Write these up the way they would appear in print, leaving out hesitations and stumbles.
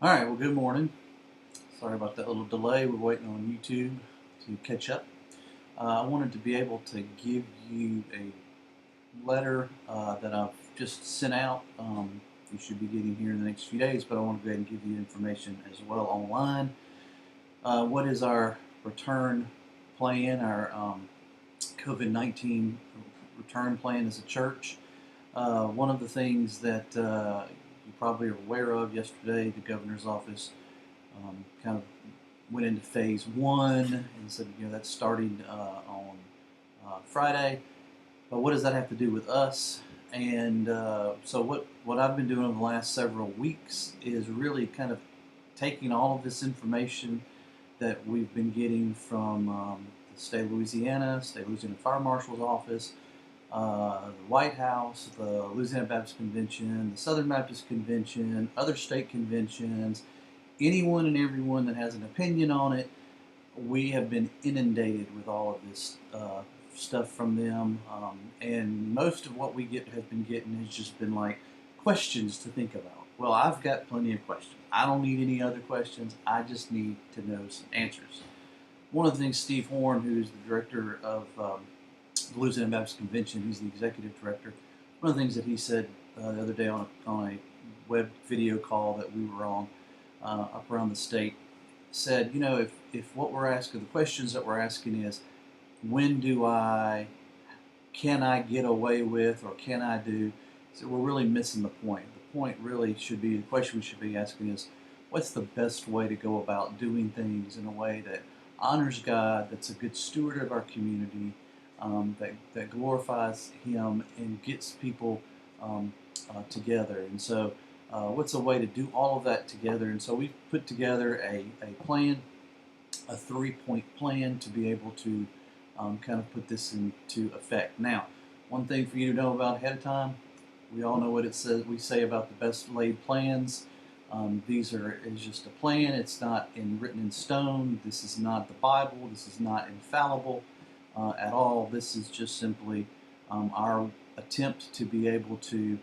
All right, well, good morning. Sorry about that little delay. We're waiting on YouTube to catch up. I wanted to be able to give you a letter that I've just sent out. You should be getting here in the next few days, but I want to go ahead and give you information as well online. What is our return plan, our COVID-19 return plan as a church? One of the things that you probably are aware of yesterday, the governor's office kind of went into phase one and said, that's starting on Friday. But what does that have to do with us? And so what I've been doing over the last several weeks is really kind of taking all of this information that we've been getting from the state of Louisiana, Fire Marshal's office, the White House, the Louisiana Baptist Convention, the Southern Baptist Convention, other state conventions, anyone and everyone that has an opinion on it. We have been inundated with all of this stuff from them, and most of what we have been getting has just been like questions to think about. Well, I've got plenty of questions. I don't need any other questions. I just need to know some answers. One of the things Steve Horn, who's the director of the Louisiana Baptist Convention, he's the executive director, one of the things that he said the other day on a web video call that we were on up around the state, said, if what we're asking, the questions that we're asking is, can I get away with, or can I do, so we're really missing the point. The point really should be, the question we should be asking is, what's the best way to go about doing things in a way that honors God, that's a good steward of our community, that glorifies Him and gets people together. And so what's a way to do all of that together? And so we've put together a plan, a 3-point plan to be able to kind of put this into effect. Now, one thing for you to know about ahead of time, we all know what it says. We say about the best laid plans. Is just a plan. It's not written in stone. This is not the Bible. This is not infallible at all. This is just simply our attempt to be able to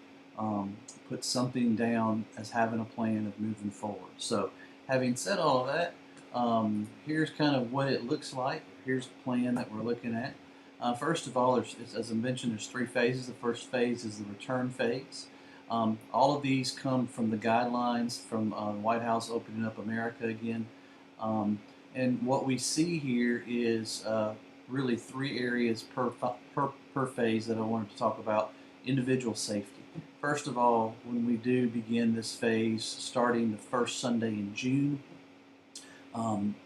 put something down as having a plan of moving forward. So, having said all of that, here's kind of what it looks like. Here's the plan that we're looking at. First of all, as I mentioned, there's 3 phases. The first phase is the return phase. All of these come from the guidelines from the White House opening up America again. And what we see here is really 3 areas per phase that I wanted to talk about. Individual safety. First of all, when we do begin this phase, starting the first Sunday in June,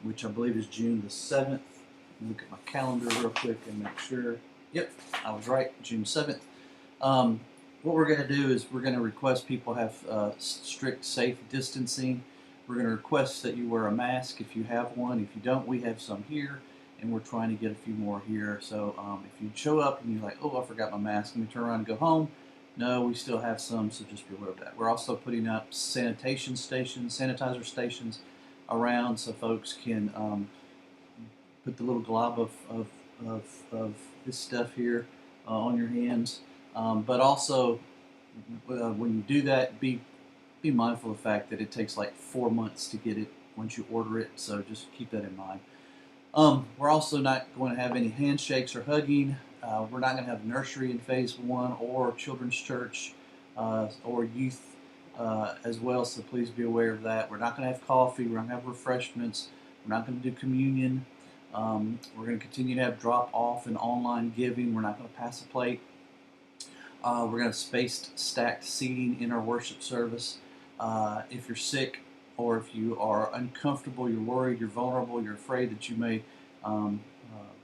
which I believe is June the 7th. Look at my calendar real quick and make sure. Yep, I was right, June 7th. What we're going to do is we're going to request people have strict safe distancing. We're going to request that you wear a mask if you have one. If you don't, we have some here, and we're trying to get a few more here. So if you show up and you're like, oh, I forgot my mask, let me turn around and go home. No, we still have some, so just be aware of that. We're also putting up sanitizer stations around so folks can put the little glob of this stuff here on your hands. But also, when you do that, be mindful of the fact that it takes like 4 months to get it once you order it, so just keep that in mind. We're also not going to have any handshakes or hugging. We're not going to have nursery in phase 1 or children's church or youth as well, so please be aware of that. We're not going to have coffee. We're not going to have refreshments. We're not going to do communion. We're going to continue to have drop-off and online giving. We're not going to pass a plate. We're going to have spaced, stacked seating in our worship service. If you're sick or if you are uncomfortable, you're worried, you're vulnerable, you're afraid that you may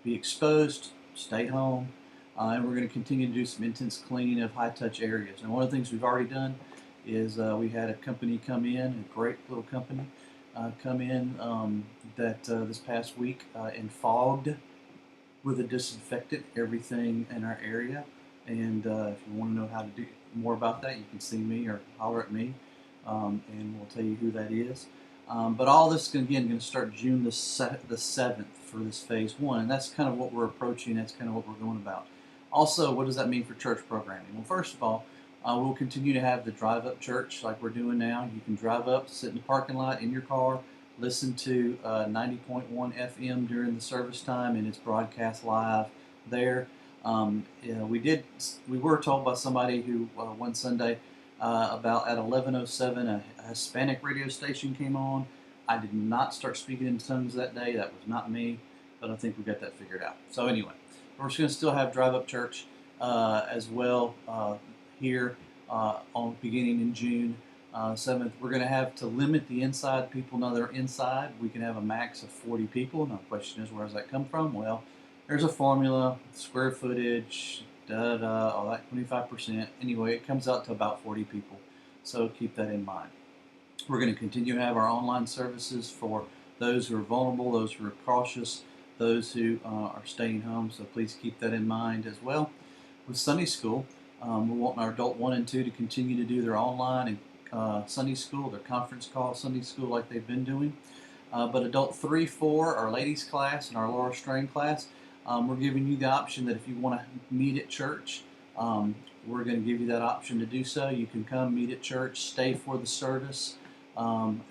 be exposed, stay home. And we're going to continue to do some intense cleaning of high-touch areas. And one of the things we've already done is we had a company come in, a great little company, come in this past week and fogged with a disinfectant everything in our area. And if you want to know how to do more about that, you can see me or holler at me, and we'll tell you who that is. But all this is going to start June the 7th for this phase 1, and that's kind of what we're approaching. That's kind of what we're going about. Also, what does that mean for church programming? Well, first of all, We'll continue to have the drive-up church like we're doing now. You can drive up, sit in the parking lot in your car, listen to 90.1 FM during the service time, and it's broadcast live there. We were told by somebody who one Sunday about at 11:07 a Hispanic radio station came on. I did not start speaking in tongues that day. That was not me, but I think we got that figured out. So anyway, we're just going to still have drive-up church as well here on beginning in June 7th. We're going to have to limit the inside people. Now they're inside. We can have a max of 40 people. Now the question is, where does that come from? Well, there's a formula, square footage, all that 25%. Anyway, it comes out to about 40 people. So keep that in mind. We're going to continue to have our online services for those who are vulnerable, those who are cautious, those who are staying home. So please keep that in mind as well. With Sunday school, we want our adult 1 and 2 to continue to do their online and Sunday school, their conference call Sunday school like they've been doing. But adult 3, 4, our ladies class and our Laura Strain class, we're giving you the option that if you want to meet at church, we're going to give you that option to do so. You can come meet at church, stay for the service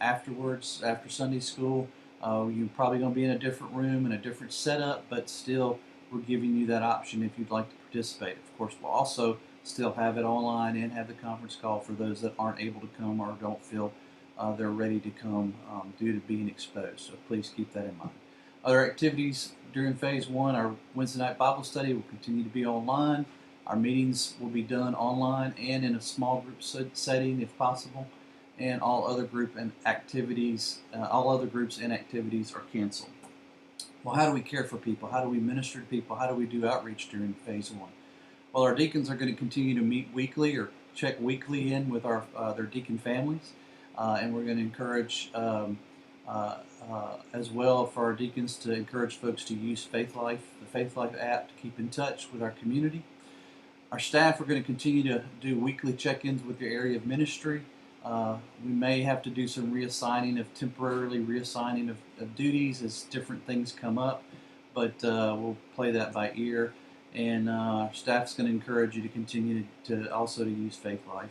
afterwards, after Sunday school. You're probably going to be in a different room and a different setup, but still we're giving you that option if you'd like to participate. Of course, we'll also still have it online and have the conference call for those that aren't able to come or don't feel they're ready to come due to being exposed. So please keep that in mind. Other activities during phase 1, our Wednesday night Bible study will continue to be online. Our meetings will be done online and in a small group setting if possible. And all other groups and activities are canceled. Well, how do we care for people? How do we minister to people? How do we do outreach during phase 1? Well, our deacons are going to continue to meet weekly or check weekly in with their deacon families, and we're going to encourage as well for our deacons to encourage folks to use the Faith Life app to keep in touch with our community. Our staff are going to continue to do weekly check-ins with your area of ministry. We may have to do some temporarily reassigning of duties as different things come up, but we'll play that by ear. And our staff's going to encourage you to continue to also to use Faith Life.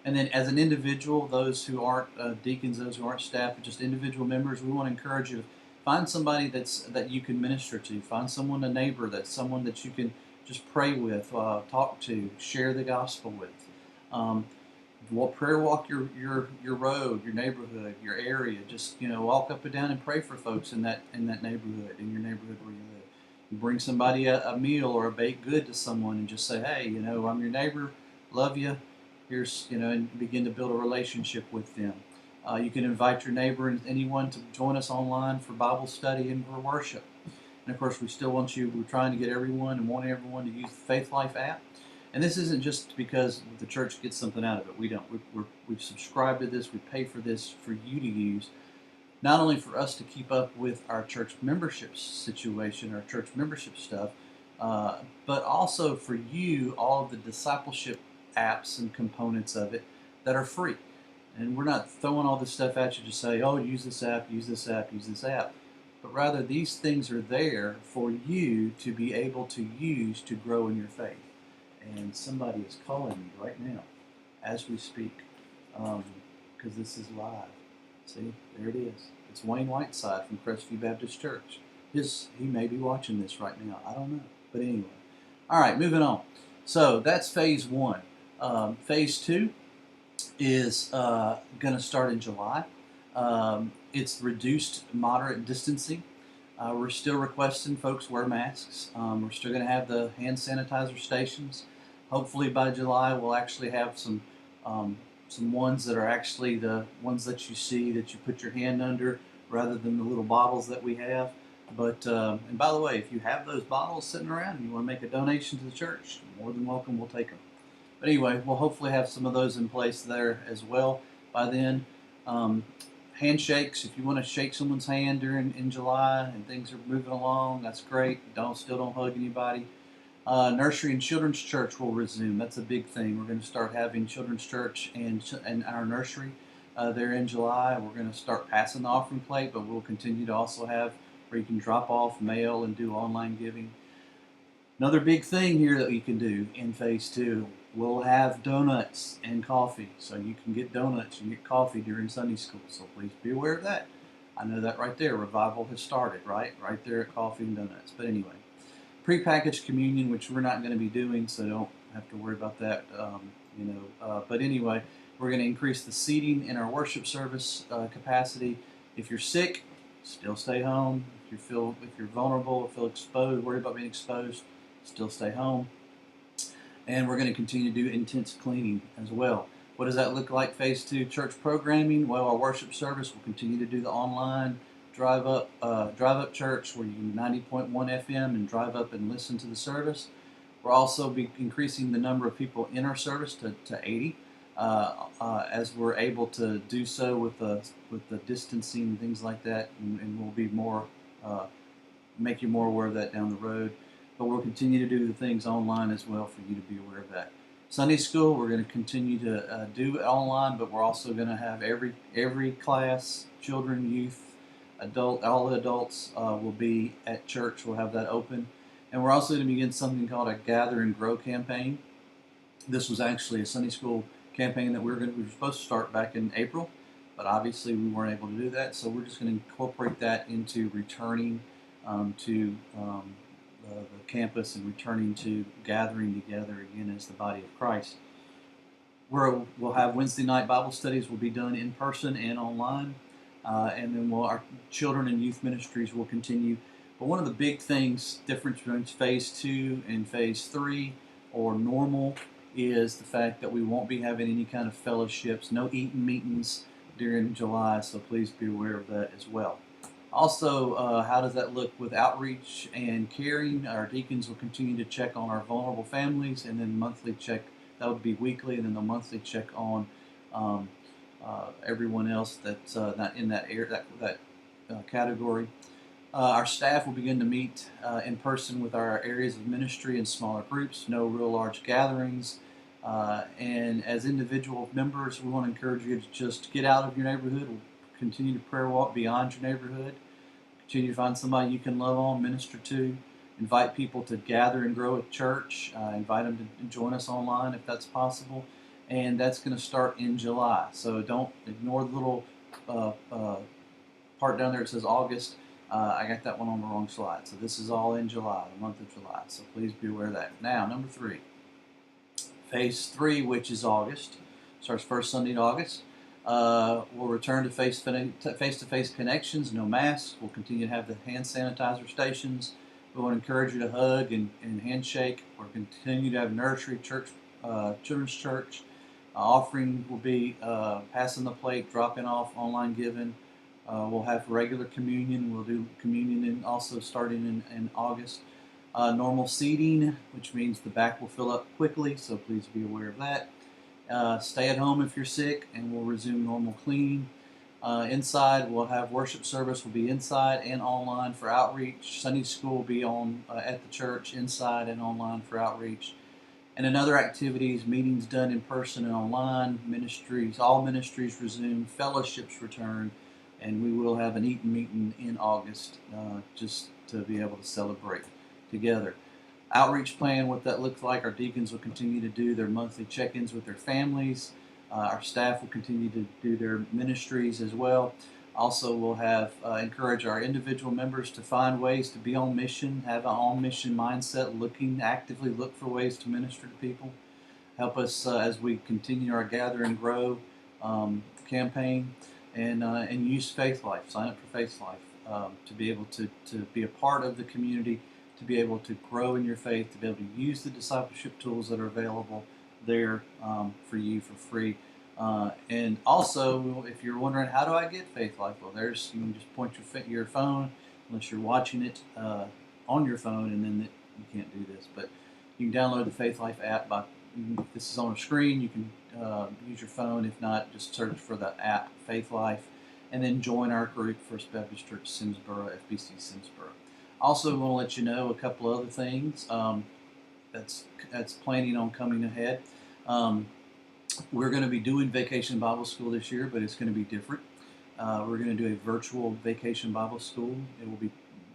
And then as an individual, those who aren't deacons, those who aren't staff, but just individual members, we want to encourage you to find somebody that you can minister to. Find someone, a neighbor, that's someone that you can just pray with, talk to, share the gospel with. Prayer walk your road, your neighborhood, your area. Just walk up and down and pray for folks in that neighborhood, in your neighborhood where you live. You bring somebody a meal or a baked good to someone and just say, hey, I'm your neighbor, love you. Here's and begin to build a relationship with them. You can invite your neighbor and anyone to join us online for Bible study and for worship. And of course, we're trying to get everyone and want everyone to use the Faith Life app. And this isn't just because the church gets something out of it. We don't. We've subscribed to this. We pay for this for you to use, not only for us to keep up with our church membership situation, our church membership stuff, but also for you, all of the discipleship apps and components of it that are free. And we're not throwing all this stuff at you to say, oh, use this app, use this app, use this app. But rather, these things are there for you to be able to use to grow in your faith. And somebody is calling me right now as we speak because this is live. See, there it is. It's Wayne Whiteside from Crestview Baptist Church. He may be watching this right now. I don't know. But anyway. All right, moving on. So that's phase 1. Phase 2 is going to start in July. It's reduced moderate distancing. We're still requesting folks wear masks. We're still going to have the hand sanitizer stations. Hopefully by July we'll actually have some ones that are actually the ones that you see that you put your hand under rather than the little bottles that we have. But and by the way, if you have those bottles sitting around and you want to make a donation to the church, more than welcome, we'll take them. But anyway, we'll hopefully have some of those in place there as well by then. Handshakes, if you want to shake someone's hand in July and things are moving along, that's great. Still don't hug anybody. Nursery and children's church will resume. That's a big thing. We're going to start having children's church and our nursery there in July. We're going to start passing the offering plate, but we'll continue to also have where you can drop off mail and do online giving. Another big thing here that you can do in phase two, we'll have donuts and coffee. So you can get donuts and get coffee during Sunday school. So please be aware of that. I know that right there, revival has started, right? Right there at coffee and donuts. But anyway, prepackaged communion, which we're not going to be doing, so don't have to worry about that. But anyway, we're going to increase the seating in our worship service capacity. If you're sick, still stay home. If you're vulnerable, feel exposed, worried about being exposed, still stay home. And we're going to continue to do intense cleaning as well. What does that look like? Phase two church programming. Well, our worship service will continue to do the online drive up church where you can 90.1 FM and drive up and listen to the service. We'll also be increasing the number of people in our service to 80 as we're able to do so with the distancing and things like that, and we'll be more make you more aware of that down the road. But we'll continue to do the things online as well for you to be aware of that. Sunday school, we're going to continue to do online, but we're also going to have every class, children, youth, all the adults will be at church. We'll have that open. And we're also going to begin something called a Gather and Grow campaign. This was actually a Sunday school campaign that we were supposed to start back in April, but obviously we weren't able to do that. So we're just going to incorporate that into returning to the campus and returning to gathering together again as the body of Christ. We'll have Wednesday night Bible studies will be done in person and online, and then our children and youth ministries will continue. But one of the big things, difference between phase two and phase three or normal, is the fact that we won't be having any kind of fellowships, no eating meetings during July, so please be aware of that as well. Also, how does that look with outreach and caring? Our deacons will continue to check on our vulnerable families, and then monthly check, that would be weekly, and then the monthly check on everyone else that's not in that category. Our staff will begin to meet in person with our areas of ministry in smaller groups, no real large gatherings. And as individual members, we want to encourage you to just get out of your neighborhood. We'll continue to prayer walk beyond your neighborhood. Continue to find somebody you can love on, minister to. Invite people to gather and grow at church. Invite them to join us online if that's possible. And that's going to start in July. So don't ignore the little part down there that says August. I got that one on the wrong slide. So this is all in July, the month of July. So please be aware of that. Now, number 3. Phase 3, which is August, starts first Sunday in August. We'll return to face-to-face connections, no masks. We'll continue to have the hand sanitizer stations. We want to encourage you to hug and handshake. We'll continue to have nursery, church, children's church. Offering will be passing the plate, dropping off, online giving. We'll have regular communion. We'll do communion also starting in August. Normal seating, which means the back will fill up quickly, so please be aware of that. Stay at home if you're sick, and we'll resume normal cleaning. Inside, we'll have worship service will be inside and online for outreach. Sunday school will be on at the church, inside and online for outreach. And in other activities, meetings done in person and online, ministries, all ministries resume, fellowships return, and we will have an eating meeting in August just to be able to celebrate together. Outreach plan, what that looks like, our deacons will continue to do their monthly check-ins with their families. Our staff will continue to do their ministries as well. Also, we'll have encourage our individual members to find ways to be on mission, have an on-mission mindset, actively look for ways to minister to people. Help us as we continue our Gather and Grow campaign, and use Faith Life. Sign up for Faith Life to be able to be a part of the community, to be able to grow in your faith, to be able to use the discipleship tools that are available there for you for free. And also, if you're wondering, how do I get Faith Life? Well, you can just point your phone, unless you're watching it on your phone, and then you can't do this. But you can download the Faith Life app. If this is on a screen, you can use your phone. If not, just search for the app Faith Life, and then join our group, First Baptist Church Simsboro, FBC Simsboro. Also, we want to let you know a couple other things that's planning on coming ahead. We're going to be doing Vacation Bible School this year, but it's going to be different. We're going to do a virtual Vacation Bible School. It will be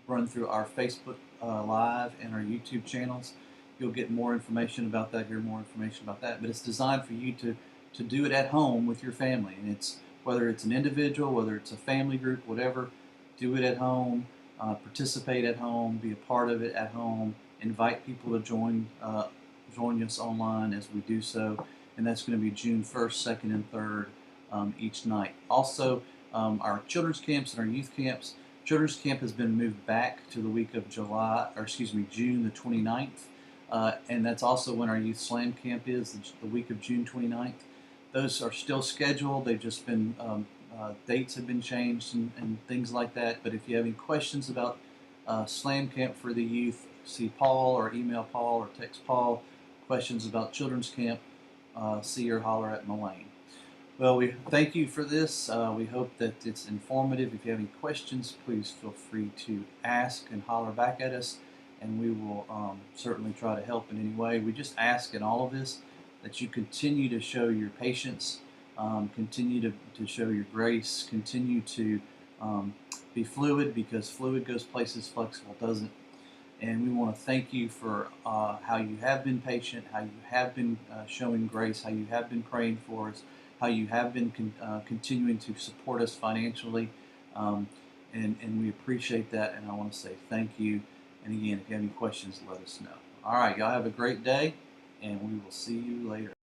run through our Facebook Live and our YouTube channels. You'll get more information about that, hear more information about that. But it's designed for you to do it at home with your family. And it's whether it's an individual, whether it's a family group, whatever, do it at home, participate at home, be a part of it at home, invite people to join us online as we do so. And that's going to be June 1st, 2nd, and 3rd each night. Also, our children's camps and our youth camps. Children's camp has been moved back to the week of June the 29th. And that's also when our youth slam camp is, the week of June 29th. Those are still scheduled. They've just been, dates have been changed and things like that. But if you have any questions about slam camp for the youth, see Paul or email Paul or text Paul. Questions about children's camp, see or holler at Mullane. Well, we thank you for this. We hope that it's informative. If you have any questions, please feel free to ask and holler back at us, and we will certainly try to help in any way. We just ask in all of this that you continue to show your patience, continue to show your grace, continue to be fluid, because fluid goes places, flexible doesn't. And we want to thank you for how you have been patient, how you have been showing grace, how you have been praying for us, how you have been continuing to support us financially. And we appreciate that. And I want to say thank you. And again, if you have any questions, let us know. All right, y'all have a great day, and we will see you later.